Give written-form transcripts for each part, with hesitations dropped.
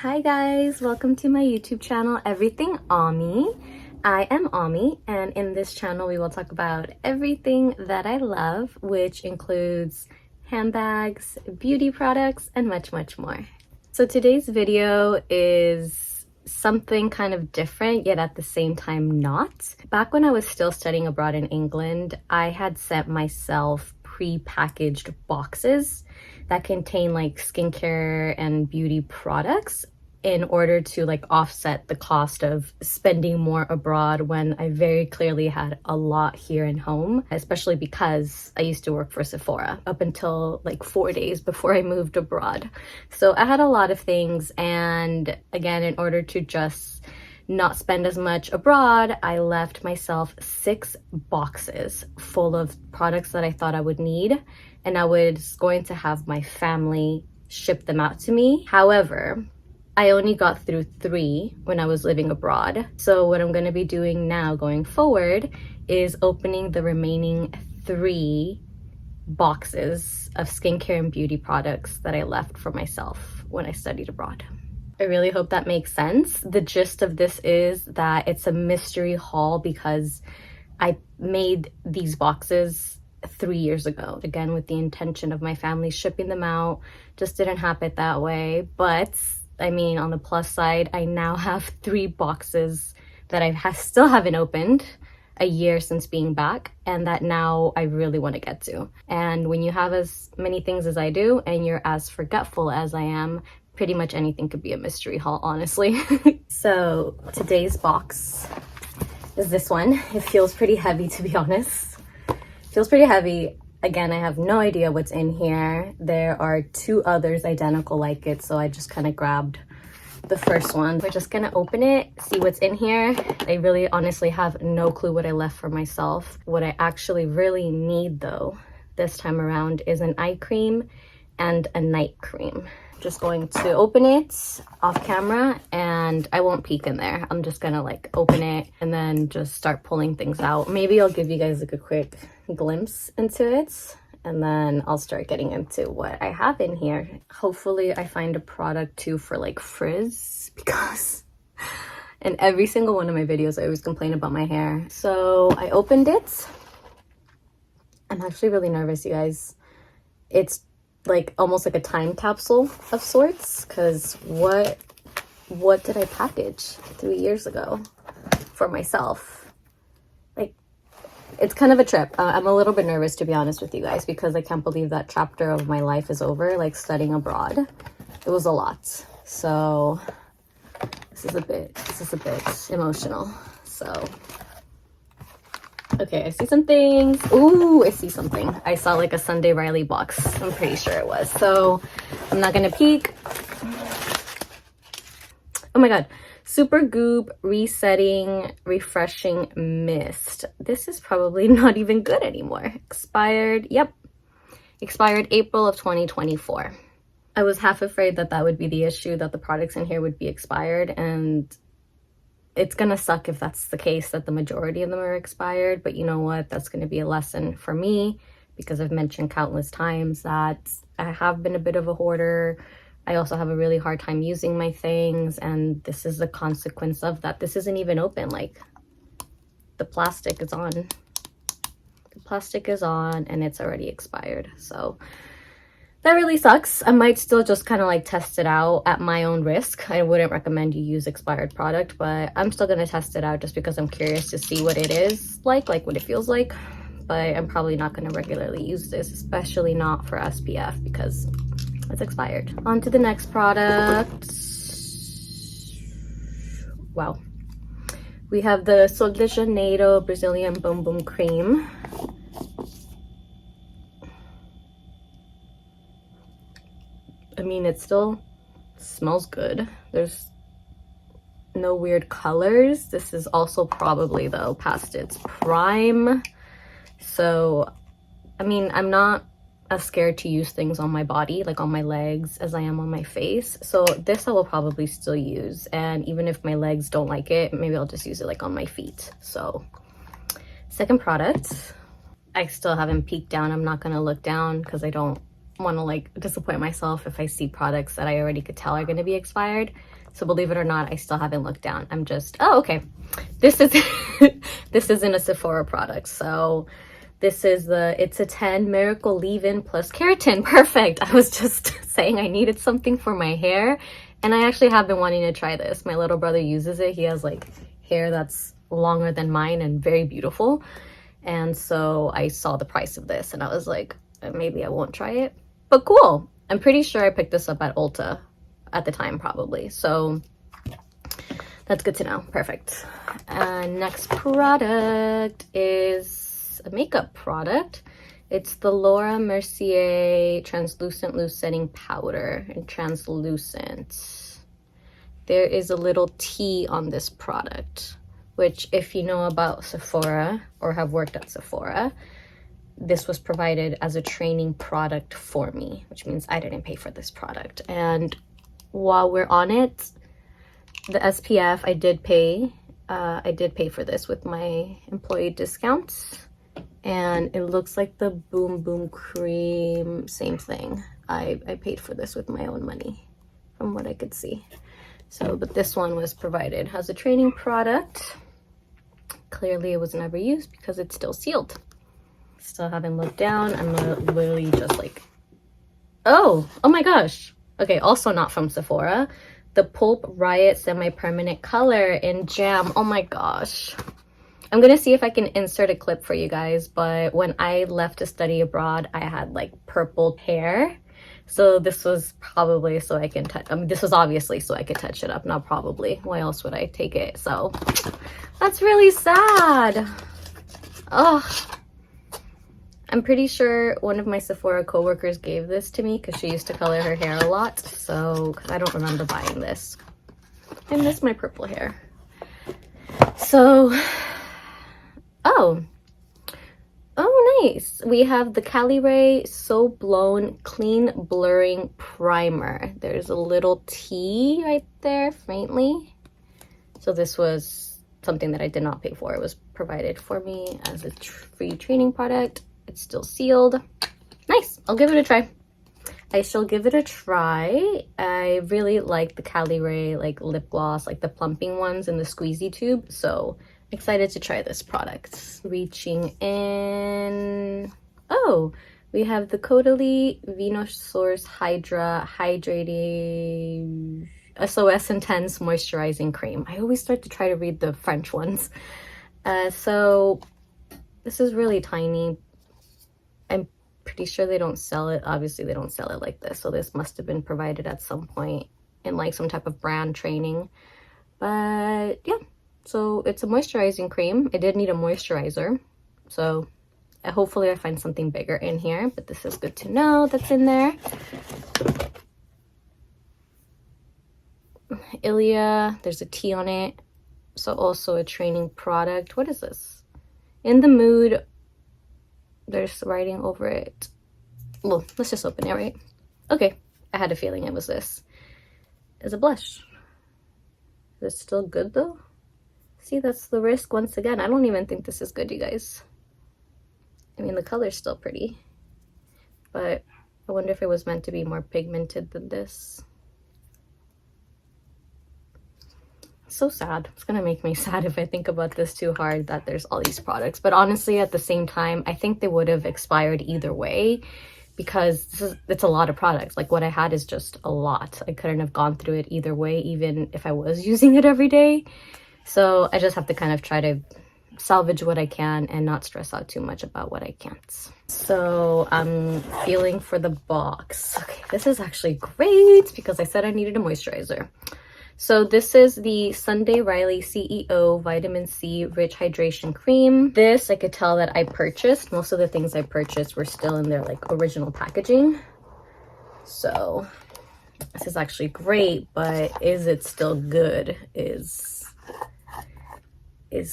Hi guys, welcome to my YouTube channel, Everything Ami. I am Ami, and in this channel we will talk about everything that I love, which includes handbags, beauty products, and much more. So today's video is something kind of different, yet at the same time not. Back when I was still studying abroad in England, I had sent myself pre-packaged boxes that contain like skincare and beauty products in order to like offset the cost of spending more abroad when I very clearly had a lot here in home, especially because I used to work for Sephora up until like 4 days before I moved abroad. So I had a lot of things, and again, in order to just not spend as much abroad, I left myself 6 boxes full of products that I thought I would need, and I was going to have my family ship them out to me. However, I only got through 3 when I was living abroad. So what I'm going to be doing now going forward is opening the remaining 3 boxes of skincare and beauty products that I left for myself when I studied abroad. I really hope that makes sense. The gist of this is that it's a mystery haul because I made these boxes 3 years ago, again with the intention of my family shipping them out. Just didn't happen that way, but I mean, on the plus side, I now have 3 boxes that I still haven't opened a year since being back, and that now I really want to get to. And when you have as many things as I do and you're as forgetful as I am, pretty much anything could be a mystery haul, honestly. So today's box is this one. It feels pretty heavy, to be honest. Feels pretty heavy. Again, I have no idea what's in here. There are 2 others identical like it, so I just kind of grabbed the first one. We're just gonna open it, see what's in here. I really honestly have no clue what I left for myself. What I actually really need though this time around is an eye cream and a night cream. Just going to open it off camera, and I won't peek in there. I'm just gonna like open it and then just start pulling things out. Maybe I'll give you guys like a quick glimpse into it, and then I'll start getting into what I have in here. Hopefully I find a product too for like frizz, because in every single one of my videos I always complain about my hair. So I opened it. I'm actually really nervous, you guys. It's like almost like a time capsule of sorts, because what did I package 3 years ago for myself? Like, it's kind of a trip. I'm a little bit nervous, to be honest with you guys, because I can't believe that chapter of my life is over, like studying abroad. It was a lot. So this is a bit emotional. So okay, I see some things. Ooh, I see something. I saw like a Sunday Riley box. I'm pretty sure it was. So I'm not gonna peek. Oh my god. Super Goop Resetting Refreshing Mist. This is probably not even good anymore. Expired. Yep. Expired April of 2024. I was half afraid that that would be the issue, that the products in here would be expired, and it's gonna suck if that's the case, that the majority of them are expired. But you know what? That's gonna be a lesson for me, because I've mentioned countless times that I have been a bit of a hoarder. I also have a really hard time using my things, and this is the consequence of that. This isn't even open. Like, the plastic is on. The plastic is on and it's already expired. So that really sucks. I might still just kind of like test it out at my own risk. I wouldn't recommend you use expired product, but I'm still going to test it out just because I'm curious to see what it is like what it feels like. But I'm probably not going to regularly use this, especially not for SPF, because it's expired. On to the next product. Wow. We have the Sol de Janeiro Brazilian Boom Boom Cream. I mean, it still smells good. There's no weird colors. This is also probably, though, past its prime. So, I mean, I'm not as scared to use things on my body, like on my legs, as I am on my face. So this I will probably still use. And even if my legs don't like it, maybe I'll just use it like on my feet. So, second product. I still haven't peeked down. I'm not going to look down because I don't want to like disappoint myself if I see products that I already could tell are going to be expired. So believe it or not, I still haven't looked down. I'm just, oh, okay. This is, this isn't a Sephora product. So this is it's a 10 Miracle Leave-In plus Keratin. Perfect. I was just saying I needed something for my hair. And I actually have been wanting to try this. My little brother uses it. He has like hair that's longer than mine and very beautiful. And so I saw the price of this and I was like, maybe I won't try it. But cool. I'm pretty sure I picked this up at Ulta at the time probably. So that's good to know. Perfect. Next product is a makeup product. It's the Laura Mercier Translucent Loose Setting Powder in Translucent. There is a little T on this product, which if you know about Sephora or have worked at Sephora, this was provided as a training product for me, which means I didn't pay for this product. And while we're on it, the SPF, I did pay for this with my employee discounts. And it looks like the Boom Boom Cream, same thing. I paid for this with my own money from what I could see. So, but this one was provided as a training product. Clearly it was never used because it's still sealed. Still haven't looked down. I'm literally just like, oh my gosh. Okay, also not from Sephora. The Pulp Riot Semi-Permanent Color in Jam. Oh my gosh. I'm gonna see if I can insert a clip for you guys, but when I left to study abroad, I had like purple hair. So this was probably so I can touch, this was obviously so I could touch it up, not probably. Why else would I take it? So that's really sad. Oh, I'm pretty sure one of my Sephora coworkers gave this to me because she used to color her hair a lot. So, cause I don't remember buying this. I miss my purple hair. So, oh, nice. We have the Cali Ray So Blown Clean Blurring Primer. There's a little T right there, faintly. So this was something that I did not pay for. It was provided for me as a free training product. It's still sealed. Nice. I'll give it a try. I shall give it a try. I really like the Cali Ray like lip gloss, like the plumping ones in the squeezy tube. So excited to try this product. Reaching in. Oh, we have the Caudalie Venosource Hydra Hydrating SOS Intense Moisturizing Cream. I always start to try to read the French ones. So this is really tiny. I'm pretty sure they don't sell it. Obviously, they don't sell it like this. So this must have been provided at some point in like some type of brand training. But yeah, so it's a moisturizing cream. It did need a moisturizer. So hopefully I find something bigger in here. But this is good to know that's in there. Ilia, there's a T on it. So also a training product. What is this? In the Mood. There's writing over it. Well, let's just open it, right? Okay, I had a feeling it was this. It's a blush. Is it still good though? See, that's the risk once again. I don't even think this is good, you guys. I mean, the color's still pretty, but I wonder if it was meant to be more pigmented than this. So sad. It's gonna make me sad if I think about this too hard that there's all these products. But honestly, at the same time, I think they would have expired either way because it's a lot of products. Like what I had is just a lot. I couldn't have gone through it either way, even if I was using it every day. So I just have to kind of try to salvage what I can and not stress out too much about what I can't. So I'm feeling for the box. Okay, this is actually great because I said I needed a moisturizer. So this is the Sunday Riley CEO Vitamin C Rich Hydration Cream. This I could tell that I purchased. Most of the things I purchased were still in their like original packaging. So this is actually great, but is it still good is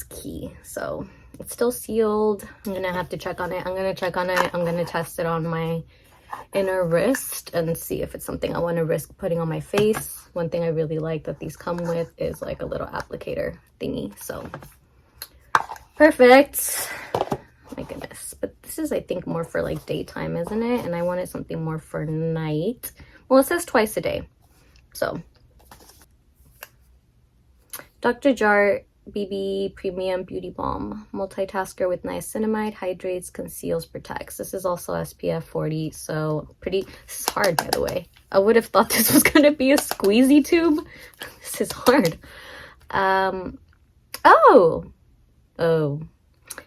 key. So it's still sealed. I'm gonna have to check on it. I'm gonna check on it. I'm gonna test it on my inner wrist and see if it's something I want to risk putting on my face. One thing I really like that these come with is like a little applicator thingy. So perfect. My goodness. But this is, I think, more for like daytime, isn't it? And I wanted something more for night. Well, it says twice a day. So Dr. Jart BB Premium Beauty Balm. Multitasker with niacinamide, hydrates, conceals, protects. This is also SPF 40, so pretty... This is hard, by the way. I would have thought this was going to be a squeezy tube. This is hard. Oh.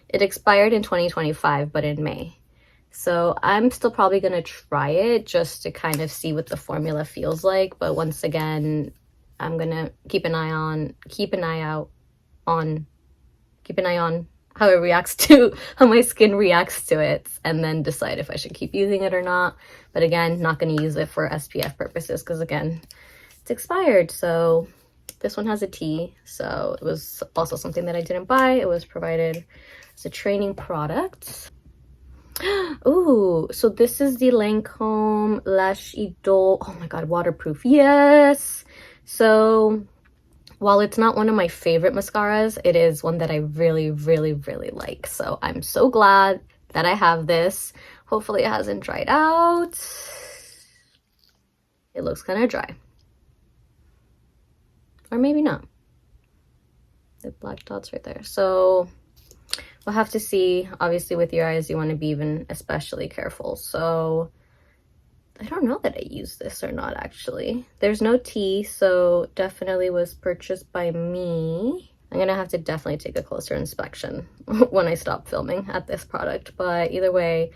It expired in 2025, but in May. So I'm still probably going to try it just to kind of see what the formula feels like. But once again, I'm going to keep an eye on how it reacts to, how my skin reacts to it, and then decide if I should keep using it or not. But again, not going to use it for SPF purposes because again, it's expired. So this one has a T. So it was also something that I didn't buy. It was provided as a training product. Ooh, so this is the Lancome Lash Idol. Oh my god, waterproof. Yes. So while it's not one of my favorite mascaras, it is one that I really, really, really like. So I'm so glad that I have this. Hopefully it hasn't dried out. It looks kind of dry. Or maybe not. The black dots right there. So we'll have to see. Obviously with your eyes, you want to be even especially careful. So I don't know that I use this or not, actually. There's no T, so definitely was purchased by me. I'm gonna have to definitely take a closer inspection when I stop filming at this product. But either way,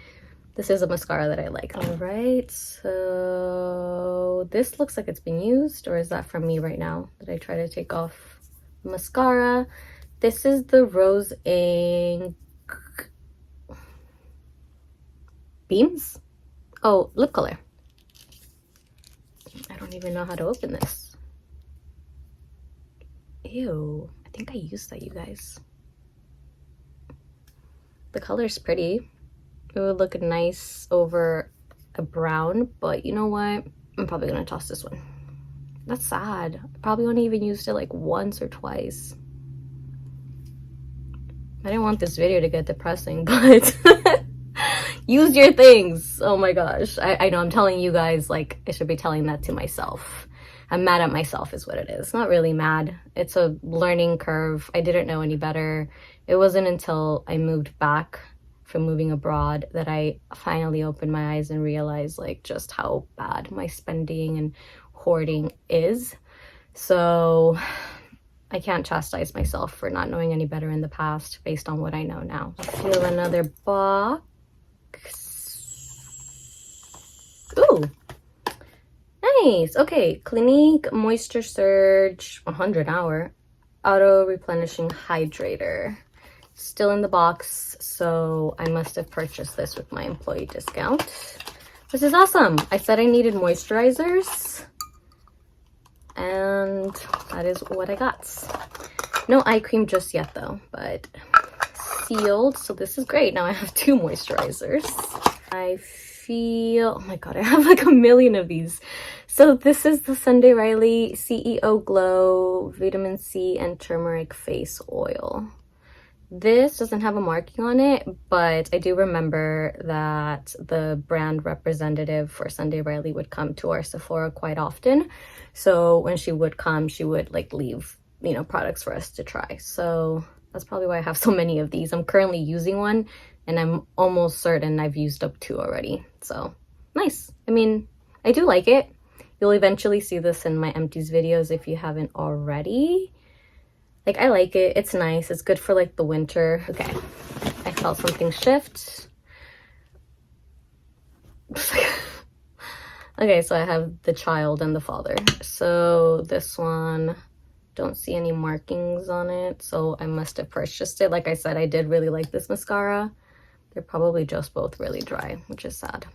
this is a mascara that I like. All right, so this looks like it's been used, or is that from me right now? Did I try to take off mascara? This is the Rose Ink Beams. Oh, lip color. I don't even know how to open this. Ew, I think I used that, you guys. The color's pretty. It would look nice over a brown, but you know what? I'm probably gonna toss this one. That's sad. I probably only even used it like once or twice. I didn't want this video to get depressing, but use your things. Oh my gosh. I know I'm telling you guys, like, I should be telling that to myself. I'm mad at myself is what it is. Not really mad. It's a learning curve. I didn't know any better. It wasn't until I moved back from moving abroad that I finally opened my eyes and realized like just how bad my spending and hoarding is. So I can't chastise myself for not knowing any better in the past based on what I know now. I feel another box. Ooh, nice. Okay, Clinique Moisture Surge 100 Hour Auto Replenishing Hydrator. Still in the box, so I must have purchased this with my employee discount. This is awesome. I said I needed moisturizers, and that is what I got. No eye cream just yet though, but sealed, so this is great. Now I have 2 moisturizers. I feel, oh my god, I have like a million of these. So this is the Sunday Riley CEO Glow Vitamin C and Turmeric Face Oil. This doesn't have a marking on it, but I do remember that the brand representative for Sunday Riley would come to our Sephora quite often. So when she would come, she would like leave, you know, products for us to try. So that's probably why I have so many of these. I'm currently using one and I'm almost certain I've used up 2 already. So nice. I mean, I do like it. You'll eventually see this in my empties videos if you haven't already. Like, I like it. It's nice. It's good for like the winter. Okay, I felt something shift. Okay, so I have the child and the father. So this one, don't see any markings on it, so I must have purchased it. Like I said, I did really like this mascara. They're probably just both really dry, which is sad.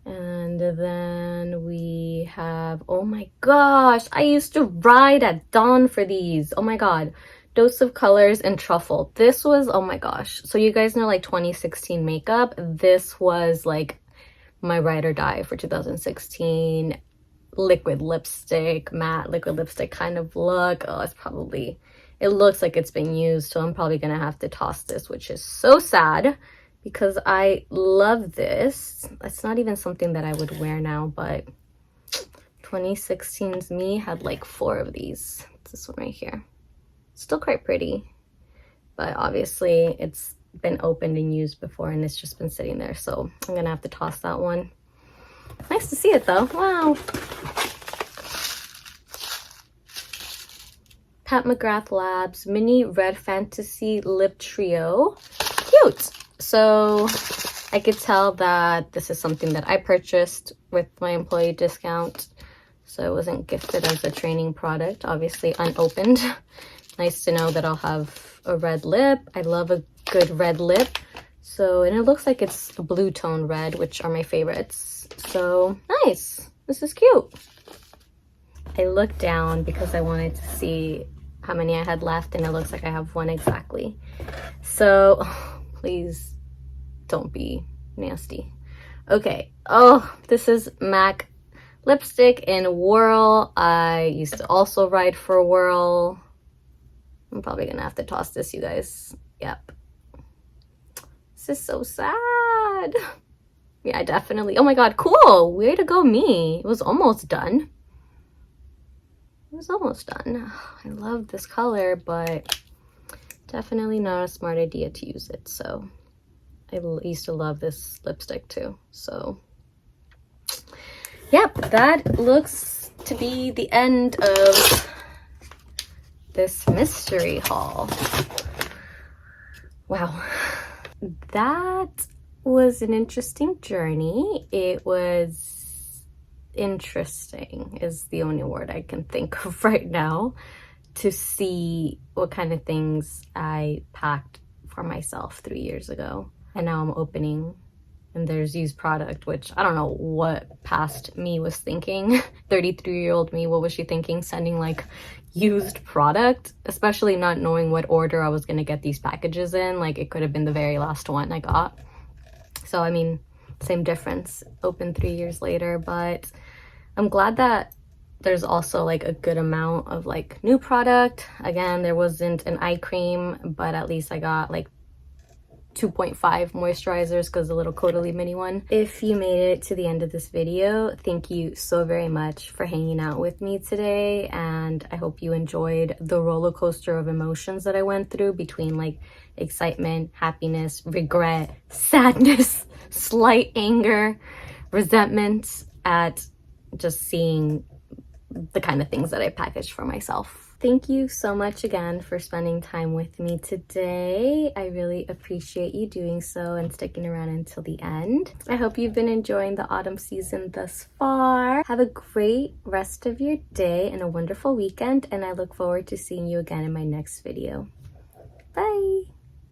And then we have, oh my gosh, I used to ride at Dawn for these. Oh my god, Dose of Colors and Truffle. This was, oh my gosh. So you guys know like 2016 makeup. This was like my ride or die for 2016. Liquid lipstick, matte liquid lipstick kind of look. Oh, it's probably, it looks like it's been used, so I'm probably gonna have to toss this, which is so sad because I love this. It's not even something that I would wear now, but 2016's me had like 4 of these. It's this one right here. Still quite pretty, but obviously it's been opened and used before and it's just been sitting there, so I'm gonna have to toss that one. Nice to see it though. Wow. Pat McGrath Labs Mini Red Fantasy Lip Trio. Cute. So I could tell that this is something that I purchased with my employee discount, so it wasn't gifted as a training product, obviously unopened. Nice to know that I'll have a red lip. I love a good red lip. So, and it looks like it's a blue tone red, which are my favorites. So nice. This is cute. I looked down because I wanted to see how many I had left, and it looks like I have 1 exactly. So please don't be nasty. Okay. Oh, this is MAC lipstick in Whirl. I used to also ride for Whirl. I'm probably gonna have to toss this, you guys. Yep. This is so sad. Yeah, definitely. Oh my god, cool. Way to go, me. It was almost done. It was almost done. I love this color, but definitely not a smart idea to use it. So I used to love this lipstick too. So yep, that looks to be the end of this mystery haul. Wow, that was an interesting journey. It was interesting is the only word I can think of right now, to see what kind of things I packed for myself 3 years ago, and now I'm opening and there's used product, which I don't know what past me was thinking. 33-year-old me, what was she thinking, sending like used product, especially not knowing what order I was gonna get these packages in. Like, it could have been the very last one I got. So I mean, same difference, open 3 years later. But I'm glad that there's also like a good amount of like new product. Again, there wasn't an eye cream, but at least I got like 2.5 moisturizers because the little Caudalie mini one. If you made it to the end of this video, thank you so very much for hanging out with me today, and I hope you enjoyed the roller coaster of emotions that I went through between like excitement, happiness, regret, sadness, slight anger, resentment at just seeing the kind of things that I packaged for myself. Thank you so much again for spending time with me today. I really appreciate you doing so and sticking around until the end. I hope you've been enjoying the autumn season thus far. Have a great rest of your day and a wonderful weekend, and I look forward to seeing you again in my next video. Bye!